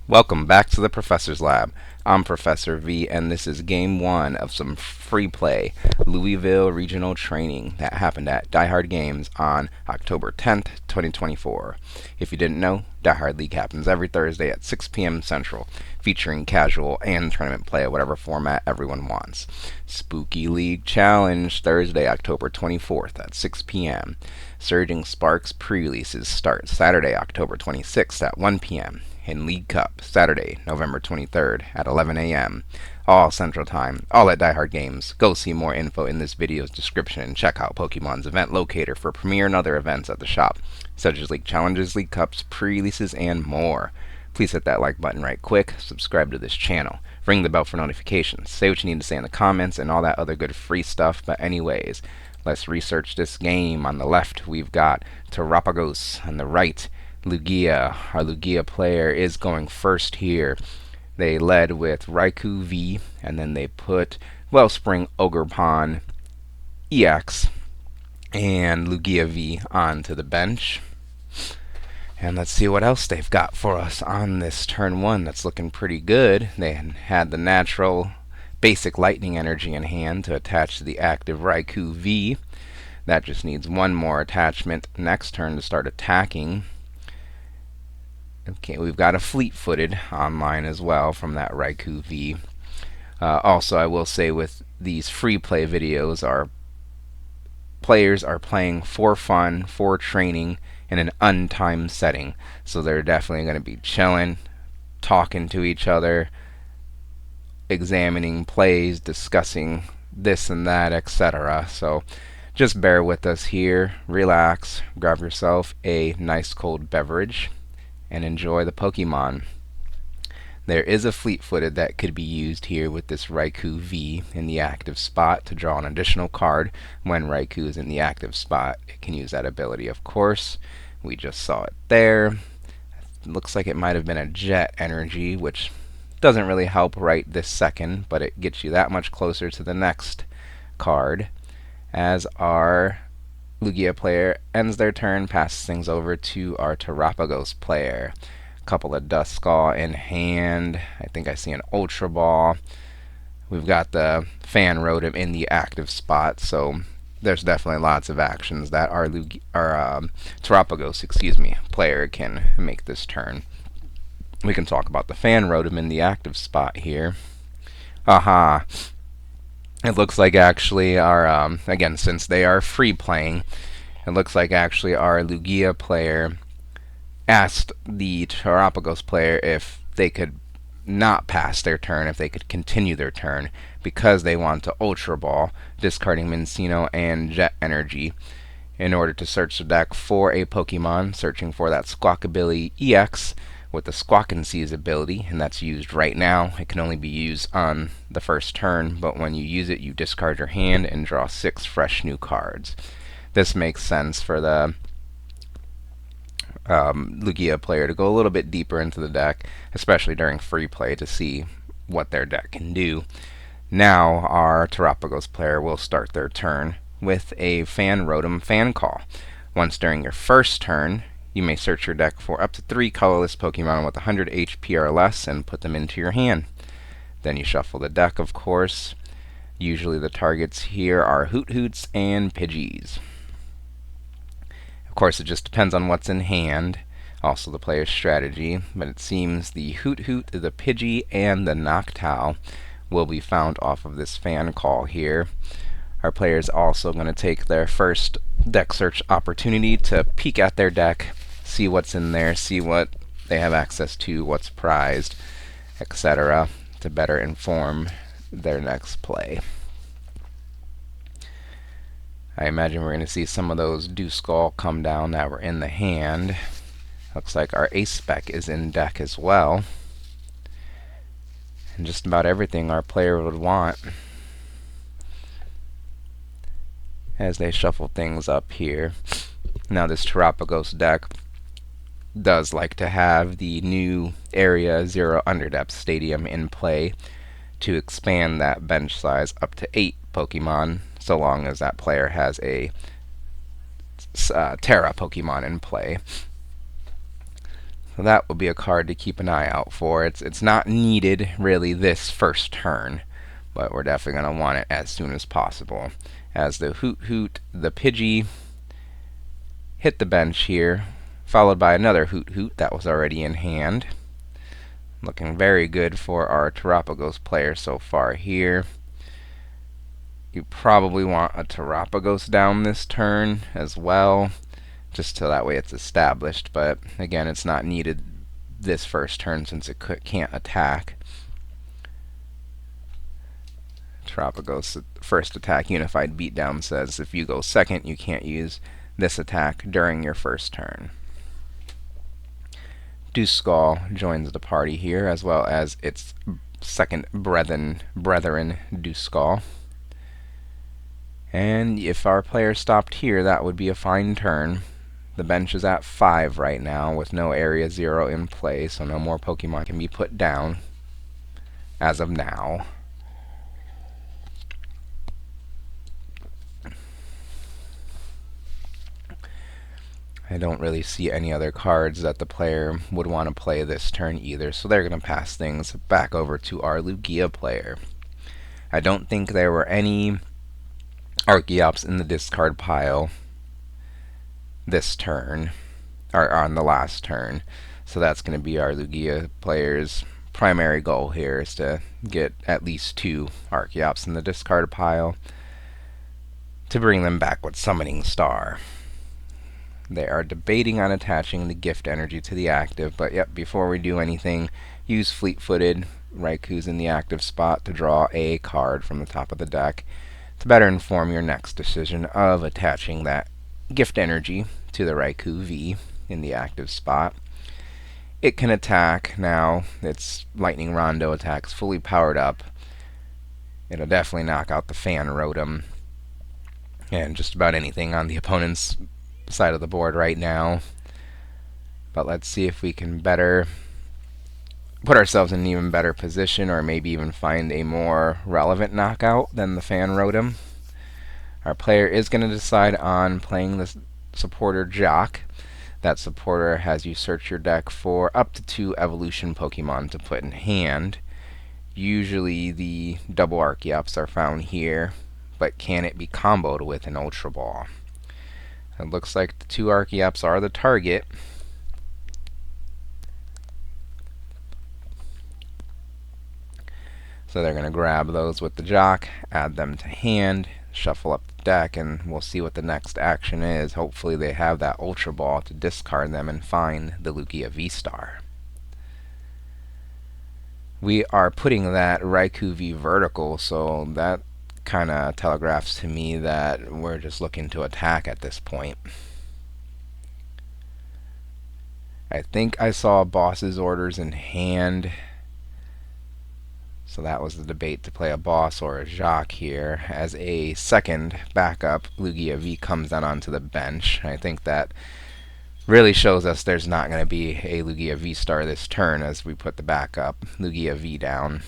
Welcome back to the Professor's Lab. I'm Professor V, and this is game one of some free play Louisville regional training that happened at Die Hard Games on October 10th, 2024. If you didn't know, Die Hard League happens every Thursday at 6 p.m. Central, featuring casual and tournament play at whatever format everyone wants. Spooky League Challenge Thursday, October 24th at 6 p.m. Surging Sparks Prereleases start Saturday, October 26th at 1 p.m. in League Cup, Saturday, November 23rd at 11 a.m. All Central Time, all at Die Hard Games. Go see more info in this video's description and check out Pokemon's event locator for premiere and other events at the shop, such as League Challenges, League Cups, pre-releases, and more. Please hit that like button right quick, subscribe to this channel, ring the bell for notifications, say what you need to say in the comments, and all that other good free stuff. But anyways, let's research this game. On the left, we've got Terapagos. On the right, Lugia. Our Lugia player is going first here. They led with Raikou V, and then they put Wellspring Ogerpon EX and Lugia V onto the bench. And let's see what else they've got for us on this turn one. That's looking pretty good. They had the natural basic lightning energy in hand to attach to the active Raikou V. That just needs one more attachment next turn to start attacking. Okay, we've got a fleet-footed online as well from that Raikou V. Also, I will say with these free play videos, our players are playing for fun, for training, in an untimed setting. So they're definitely going to be chilling, talking to each other, examining plays, discussing this and that, etc. So just bear with us here, relax, grab yourself a nice cold beverage, and enjoy the Pokemon. There is a fleet-footed that could be used here with this Raikou V in the active spot to draw an additional card when Raikou is in the active spot. It can use that ability, of course. We just saw it there. It looks like it might have been a Jet Energy, which doesn't really help right this second, but it gets you that much closer to the next card. As our Lugia player ends their turn, passes things over to our Terapagos player. A couple of Duskull in hand. I think I see an Ultra Ball. We've got the Fan Rotom in the active spot, so there's definitely lots of actions that our Terapagos, player can make this turn. We can talk about the Fan Rotom in the active spot here. Aha. It looks like actually our, again, since they are free playing, it looks like actually our Lugia player asked the Terapagos player if they could not pass their turn, if they could continue their turn, because they want to Ultra Ball, discarding Mincino and Jet Energy in order to search the deck for a Pokemon, searching for that Squawkabilly EX with the Squawkensea's ability, and that's used right now. It can only be used on the first turn, but when you use it, you discard your hand and draw 6 fresh new cards. This makes sense for the Lugia player to go a little bit deeper into the deck, especially during free play, to see what their deck can do. Now our Terapagos player will start their turn with a Fan Rotom Fan Call. Once during your first turn, you may search your deck for up to 3 colorless Pokemon with 100 HP or less and put them into your hand. Then you shuffle the deck, of course. Usually the targets here are Hoots and Pidgeys. Of course, it just depends on what's in hand, also the player's strategy, but it seems the Hoot, the Pidgey, and the Noctowl will be found off of this Fan Call here. Our player is also going to take their first deck search opportunity to peek at their deck, see what's in there, see what they have access to, what's prized, etc., to better inform their next play. I imagine we're going to see some of those Duskull come down that were in the hand. Looks like our Ace Spec is in deck as well. And just about everything our player would want. As they shuffle things up here. Now this Terapagos deck does like to have the new Area 0 Underdepth Stadium in play to expand that bench size up to 8 Pokemon, so long as that player has a Terra Pokemon in play. So that will be a card to keep an eye out for. It's not needed really this first turn, but we're definitely going to want it as soon as possible. As the Hoot Hoot, the Pidgey hit the bench here, followed by another Hoot Hoot that was already in hand. Looking very good for our Terapagos player so far here. You probably want a Terapagos down this turn as well, just so that way it's established. But again, it's not needed this first turn since it can't attack. Terapagos first attack unified beatdown says if you go second, you can't use this attack during your first turn. Duskull joins the party here, as well as its second brethren Duskull. And if our player stopped here, that would be a fine turn. The bench is at 5 right now with no Area 0 in play, so no more Pokemon can be put down as of now. I don't really see any other cards that the player would want to play this turn either, so they're going to pass things back over to our Lugia player. I don't think there were any Archeops in the discard pile this turn, or on the last turn, so that's going to be our Lugia player's primary goal here, is to get at least 2 Archeops in the discard pile to bring them back with Summoning Star. They are debating on attaching the gift energy to the active, but yep, before we do anything, use Fleet-Footed Raikou's in the active spot to draw a card from the top of the deck to better inform your next decision of attaching that gift energy to the Raikou V in the active spot. It can attack now. Its Lightning Rondo attack's fully powered up. It'll definitely knock out the Fan Rotom and just about anything on the opponent's side of the board right now. But let's see if we can better put ourselves in an even better position, or maybe even find a more relevant knockout than the Fan Rotom. Our player is going to decide on playing the supporter Jock. That supporter has you search your deck for up to 2 evolution Pokemon to put in hand. Usually the double Archeops are found here, but can it be comboed with an Ultra Ball? It looks like the 2 Archeops are the target. So they're going to grab those with the Jock, add them to hand, shuffle up the deck, and we'll see what the next action is. Hopefully they have that Ultra Ball to discard them and find the Lugia V-Star. We are putting that Raikou V vertical, so that kind of telegraphs to me that we're just looking to attack at this point. I think I saw Boss's orders in hand, so that was the debate to play a Boss or a Jacques here. As a second backup, Lugia V comes down onto the bench. I think that really shows us there's not going to be a Lugia V-Star this turn as we put the backup Lugia V down.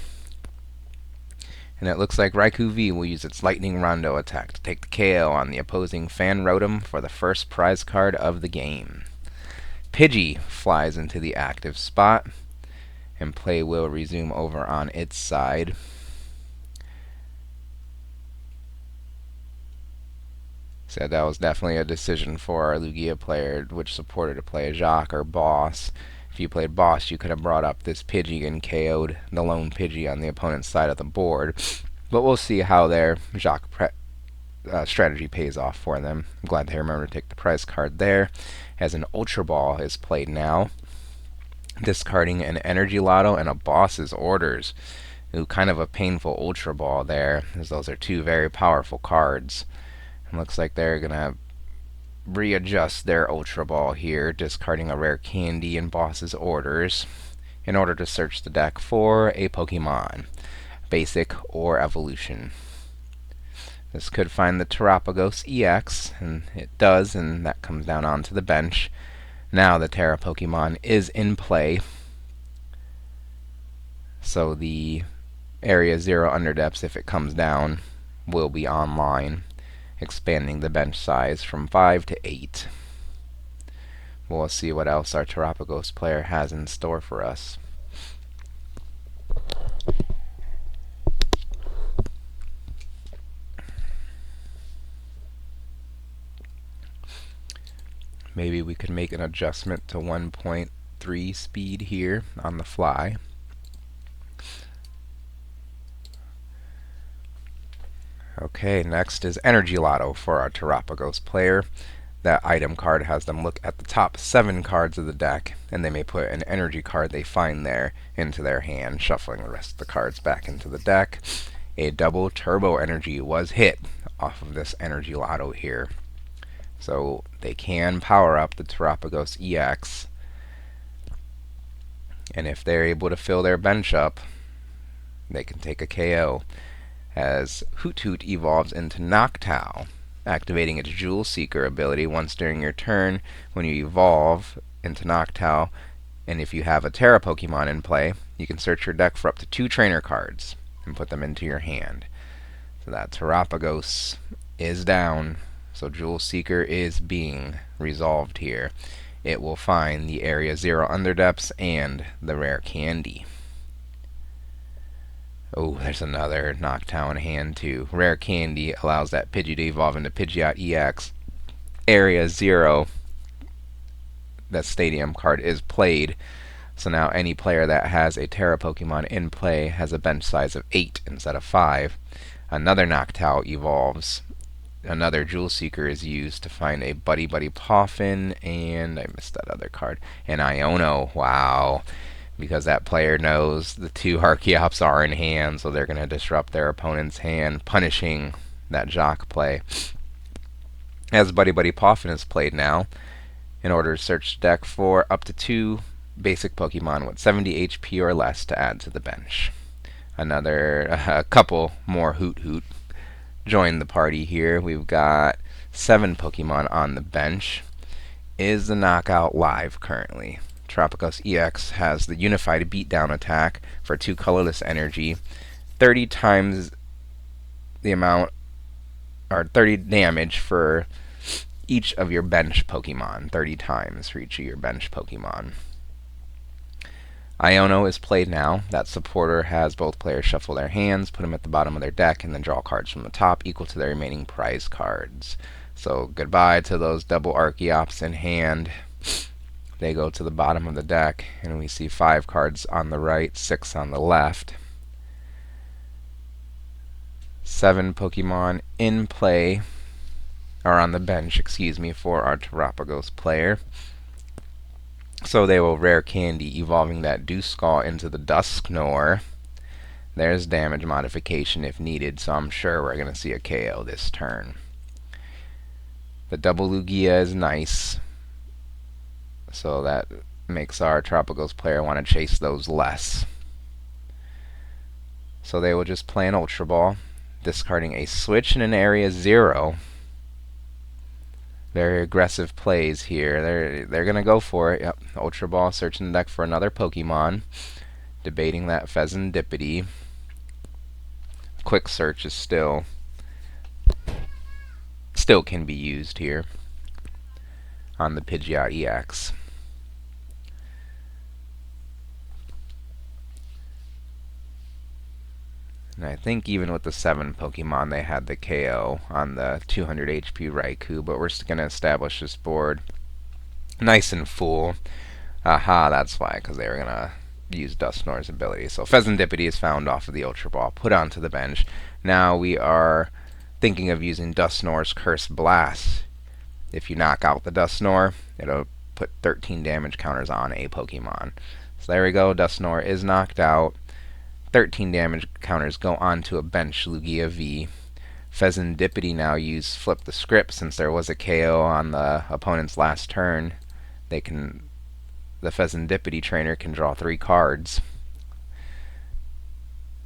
And it looks like Raikou V will use its Lightning Rondo attack to take the KO on the opposing Fan Rotom for the first prize card of the game. Pidgey flies into the active spot, and play will resume over on its side. So that was definitely a decision for our Lugia player, which supported to play a Jacques or Boss. If you played Boss, you could have brought up this Pidgey and KO'd the lone Pidgey on the opponent's side of the board. But we'll see how their Jacques strategy pays off for them. I'm glad they remember to take the prize card there, as an Ultra Ball is played now, discarding an Energy Lotto and a Boss's Orders. Ooh, kind of a painful Ultra Ball there, as those are 2 very powerful cards. And looks like they're going to readjust their Ultra Ball here, discarding a rare candy and Boss's Orders in order to search the deck for a Pokemon, basic or evolution. This could find the Terapagos EX, and it does, and that comes down onto the bench. Now the Terra Pokemon is in play, so the Area 0 Underdepths, if it comes down, will be online, expanding the bench size from 5 to 8. We'll see what else our Terapagos player has in store for us. Maybe we could make an adjustment to 1.3 speed here on the fly. Okay, next is Energy Lotto for our Terapagos player. That item card has them look at the top 7 cards of the deck, and they may put an energy card they find there into their hand, shuffling the rest of the cards back into the deck. A double turbo energy was hit off of this Energy Lotto here. So they can power up the Terapagos EX, and if they're able to fill their bench up, they can take a KO. As Hoot Hoot evolves into Noctowl, activating its Jewel Seeker ability once during your turn when you evolve into Noctowl, and if you have a Terra Pokemon in play, you can search your deck for up to 2 trainer cards and put them into your hand. So that Terapagos is down, so Jewel Seeker is being resolved here. It will find the Area 0 Underdepths and the Rare Candy. Oh, there's another Noctowl in hand too. Rare Candy allows that Pidgey to evolve into Pidgeot EX. Area 0, that Stadium card, is played. So now any player that has a Terra Pokemon in play has a bench size of 8 instead of 5. Another Noctowl evolves. Another Jewel Seeker is used to find a Buddy Buddy Poffin, and I missed that other card. An Iono. Wow. Because that player knows the 2 Archeops are in hand, so they're going to disrupt their opponent's hand, punishing that Jock play. As Buddy Buddy Poffin is played now, in order to search the deck for up to 2 basic Pokemon with 70 HP or less to add to the bench. A couple more Hoot Hoot join the party here. We've got 7 Pokemon on the bench. Is the knockout live currently? Terapagos EX has the Unified Beatdown attack for 2 colorless energy, 30 times the amount, or 30 damage for each of your bench Pokemon, 30 times for each of your bench Pokemon. Iono is played now. That supporter has both players shuffle their hands, put them at the bottom of their deck, and then draw cards from the top equal to their remaining prize cards. So goodbye to those double Archeops in hand. They go to the bottom of the deck, and we see 5 cards on the right, 6 on the left. 7 Pokemon in play, or on the bench, excuse me, for our Terapagos player. So they will Rare Candy, evolving that Duskull into the Dusknoir. There's damage modification if needed, so I'm sure we're going to see a KO this turn. The double Lugia is nice, so that makes our Terapagos player want to chase those less. So they will just play an Ultra Ball, discarding a Switch and an Area 0. Very aggressive plays here. They're going to go for it. Yep, Ultra Ball, searching the deck for another Pokemon. Debating that Pheasantipity. Quick Search is still can be used here on the Pidgeot EX. And I think even with the 7 Pokemon, they had the KO on the 200 HP Raikou, but we're just going to establish this board nice and full. Aha, that's why, because they were going to use Dusknoir's ability. So Pheasantipity is found off of the Ultra Ball, put onto the bench. Now we are thinking of using Dusknoir's Curse Blast. If you knock out the Dusknoir, it'll put 13 damage counters on a Pokemon. So there we go, Dusknoir is knocked out. 13 damage counters go onto a bench Lugia V. Pheasantipity now use Flip the Script. Since there was a KO on the opponent's last turn, the Pheasantipity trainer can draw 3 cards.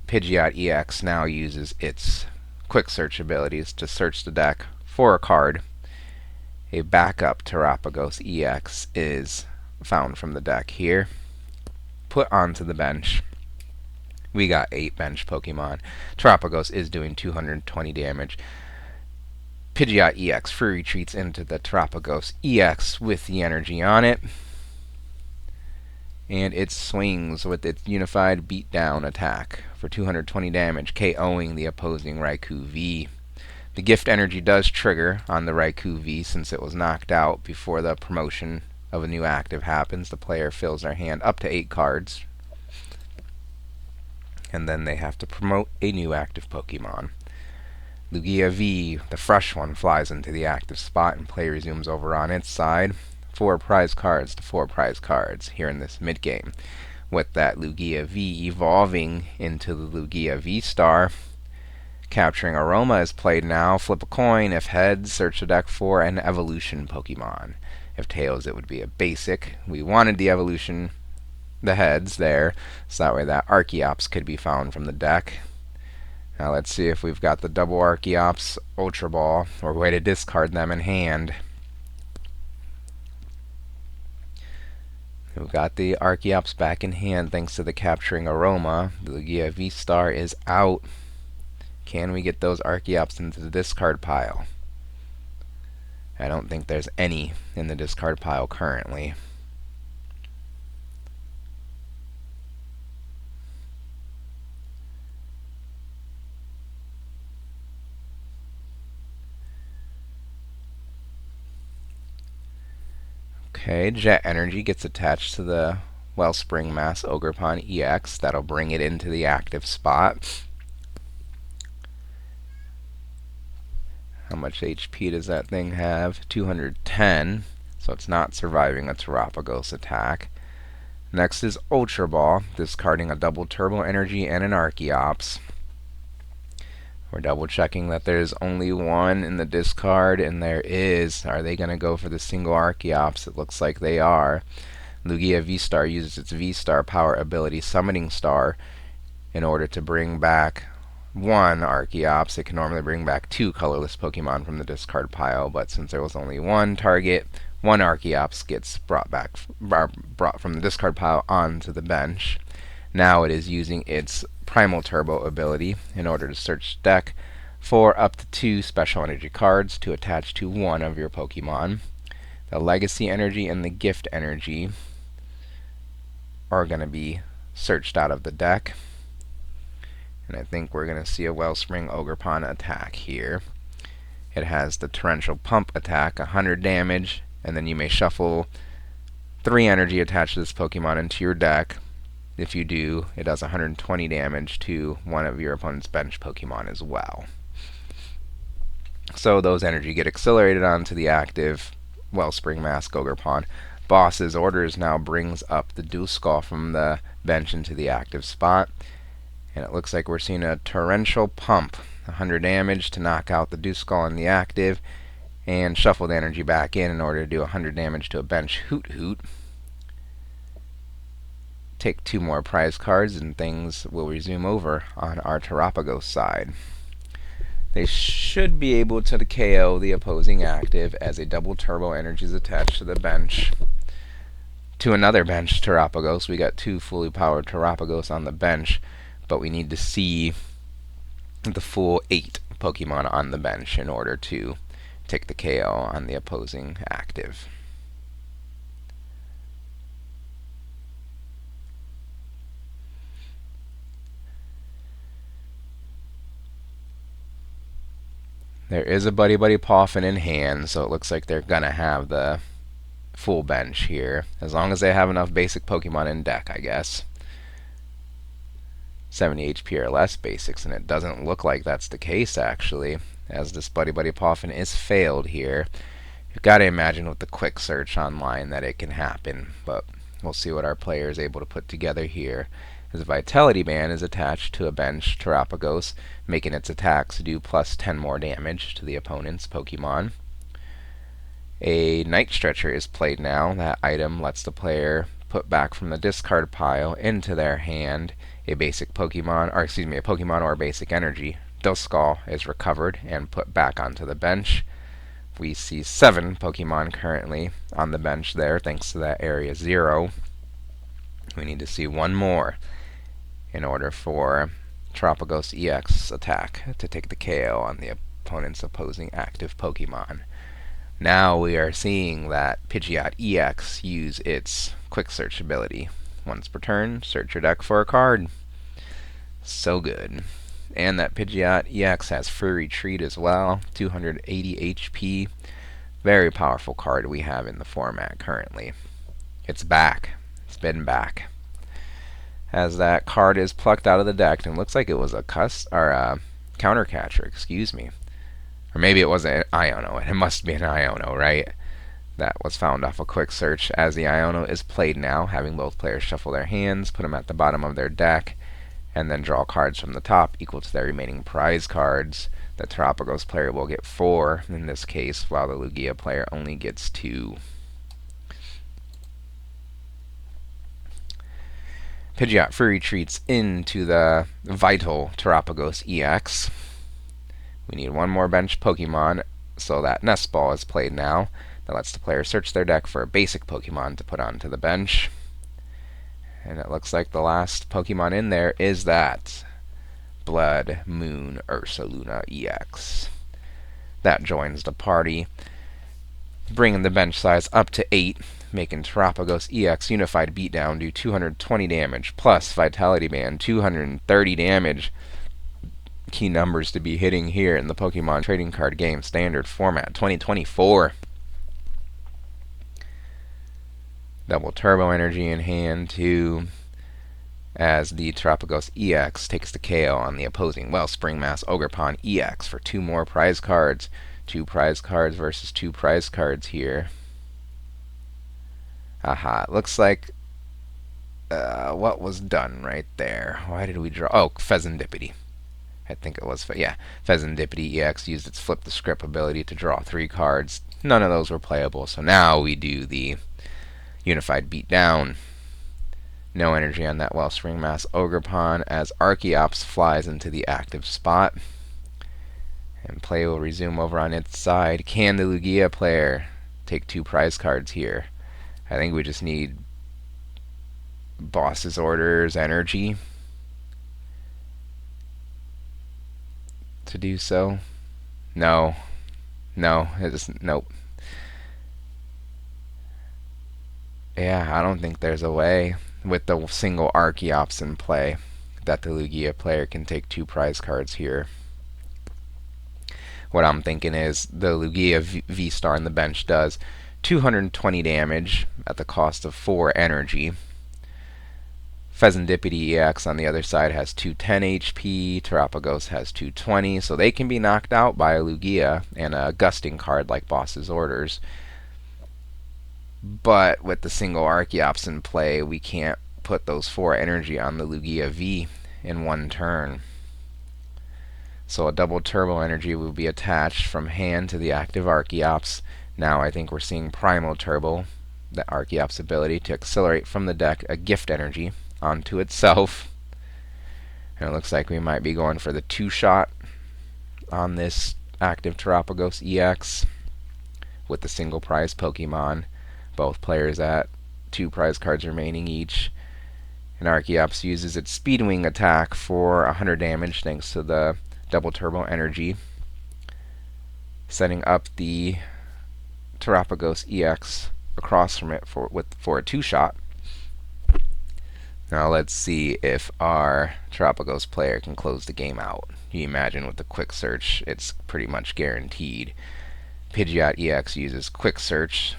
Pidgeot EX now uses its Quick Search abilities to search the deck for a card. A backup Terapagos EX is found from the deck here, put onto the bench. We got 8 bench Pokemon. Terapagos is doing 220 damage. Pidgeot EX free retreats into the Terapagos EX with the energy on it. And it swings with its unified beatdown attack for 220 damage, KOing the opposing Raikou V. The gift energy does trigger on the Raikou V since it was knocked out before the promotion of a new active happens. The player fills their hand up to 8 cards, and then they have to promote a new active Pokemon. Lugia V, the fresh one, flies into the active spot and play resumes over on its side. 4 prize cards to 4 prize cards here in this mid-game. With that Lugia V evolving into the Lugia V-Star, capturing Aroma is played now. Flip a coin. If heads, search the deck for an evolution Pokemon. If tails, it would be a basic. We wanted the evolution, the heads there, so that way that Archeops could be found from the deck. Now let's see if we've got the double Archeops Ultra Ball, or way to discard them in hand. We've got the Archeops back in hand thanks to the capturing Aroma. The Lugia V-Star is out. Can we get those Archeops into the discard pile? I don't think there's any in the discard pile currently. Okay, Jet Energy gets attached to the Wellspring Mass Ogerpon EX. That'll bring it into the active spot. How much HP does that thing have? 210, so it's not surviving a Terapagos attack. Next is Ultra Ball, discarding a double Turbo Energy and an Archeops. We're double checking that there's only one in the discard, and there is. Are they going to go for the single Archeops? It looks like they are. Lugia V-Star uses its V-Star power ability Summoning Star in order to bring back one Archeops. It can normally bring back 2 colorless Pokemon from the discard pile, but since there was only one target, one Archeops gets brought from the discard pile onto the bench. Now it is using its Primal Turbo ability in order to search the deck for up to 2 special energy cards to attach to one of your Pokemon. The Legacy Energy and the Gift Energy are going to be searched out of the deck. And I think we're going to see a Wellspring Ogerpon attack here. It has the Torrential Pump attack, 100 damage, and then you may shuffle 3 energy attached to this Pokemon into your deck. If you do, it does 120 damage to one of your opponent's bench Pokemon as well. So those energy get accelerated onto the active Wellspring Mask Ogerpon. Boss's Orders now brings up the Duskull from the bench into the active spot. And it looks like we're seeing a Torrential Pump, 100 damage to knock out the Duskull in the active, and shuffle the energy back in order to do 100 damage to a bench Hoot Hoot. Take 2 more prize cards and things will resume over on our Terapagos side. They should be able to KO the opposing active as a double Turbo Energy is attached to the bench. To another bench Terapagos, we got 2 fully powered Terapagos on the bench, but we need to see the full 8 Pokemon on the bench in order to take the KO on the opposing active. There is a Buddy Buddy Poffin in hand, so it looks like they're going to have the full bench here, as long as they have enough basic Pokemon in deck, I guess. 70 HP or less basics, and it doesn't look like that's the case, actually, as this Buddy Buddy Poffin is failed here. You've got to imagine with the quick search online that it can happen, but we'll see what our player is able to put together here. His Vitality Band is attached to a bench Terapagos, making its attacks do plus 10 more damage to the opponent's Pokemon. A Night Stretcher is played now. That item lets the player put back from the discard pile into their hand a basic Pokemon, or excuse me, a Pokemon or basic energy. Duskull is recovered and put back onto the bench. We see 7 Pokemon currently on the bench there, thanks to that Area 0. We need to see 1 more in order for Terapagos EX attack to take the KO on the opponent's opposing active Pokemon. Now we are seeing that Pidgeot EX use its quick search ability. Once per turn, search your deck for a card. So good. And that Pidgeot EX has free retreat as well, 280 HP. Very powerful card we have in the format currently. It's back. It's been back. As that card is plucked out of the deck, and it looks like it was a counter catcher, excuse me. Or maybe it was an Iono. It must be an Iono, right? That was found off a quick search. As the Iono is played now, having both players shuffle their hands, put them at the bottom of their deck, and then draw cards from the top equal to their remaining prize cards. The Terapagos player will get 4 in this case, while the Lugia player only gets 2. Pidgeot free retreats into the vital Terapagos EX. We need one more bench Pokemon, so that Nest Ball is played now. That lets the player search their deck for a basic Pokemon to put onto the bench. And it looks like the last Pokemon in there is that Blood Moon Ursaluna EX. That joins the party, bringing the bench size up to 8, making Terapagos EX Unified Beatdown do 220 damage, plus Vitality Band 230 damage. Key numbers to be hitting here in the Pokemon Trading Card Game Standard Format 2024. Double Turbo Energy in hand too, as the Terapagos EX takes the KO on the opposing Wellspring Mass Ogerpon EX for 2 more prize cards. 2 prize cards versus 2 prize cards here. Aha, it looks like what was done right there? Why did we draw? Oh, Pheasantipity. I think it was, yeah. Pheasantipity EX used its Flip the Script ability to draw 3 cards. None of those were playable, so now we do the Unified Beatdown. No energy on that Wellspring Mass Ogerpon as Archeops flies into the active spot. And play will resume over on its side. Can the Lugia player take 2 prize cards here? I think we just need Boss's Orders energy to do so. No. Nope. Yeah, I don't think there's a way with the single Archeops in play that the Lugia player can take 2 prize cards here. What I'm thinking is the Lugia V-Star in the bench does 220 damage at the cost of 4 energy. Pheasantipity EX on the other side has 210 HP, Terapagos has 220, so they can be knocked out by a Lugia and a gusting card like Boss's Orders. But with the single Archeops in play, we can't put those 4 energy on the Lugia V in one turn. So a double Turbo Energy will be attached from hand to the active Archeops. Now I think we're seeing Primal Turbo, the Archeops ability to accelerate from the deck a Gift Energy onto itself. And it looks like we might be going for the 2-shot on this active Terapagos EX with the single prize Pokemon. Both players at 2 prize cards remaining each. And Archeops uses its Speedwing attack for 100 damage thanks to the double Turbo Energy, setting up the Terapagos EX across from it for a 2-shot. Now let's see if our Terapagos player can close the game out. You imagine with the quick search, it's pretty much guaranteed. Pidgeot EX uses quick search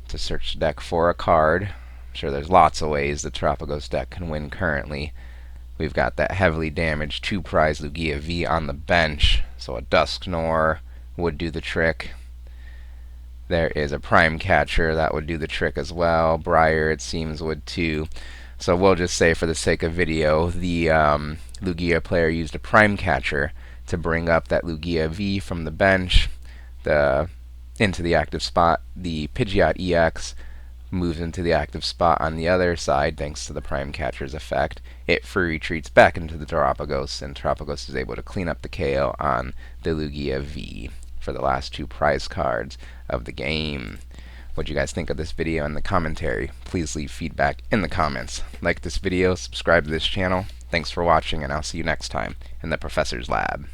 to search the deck for a card. I'm sure there's lots of ways the Terapagos deck can win currently. We've got that heavily damaged 2 prize Lugia V on the bench, so a Dusknoir would do the trick. There is a Prime Catcher that would do the trick as well. Briar, it seems, would too. So we'll just say, for the sake of video, the Lugia player used a Prime Catcher to bring up that Lugia V from the bench into the active spot. The Pidgeot EX moves into the active spot on the other side thanks to the Prime Catcher's effect. It free retreats back into the Terapagos, and Terapagos is able to clean up the KO on the Lugia V for the last 2 prize cards of the game. What do you guys think of this video and the commentary? Please leave feedback in the comments. Like this video, subscribe to this channel. Thanks for watching, and I'll see you next time in the Professor's Lab.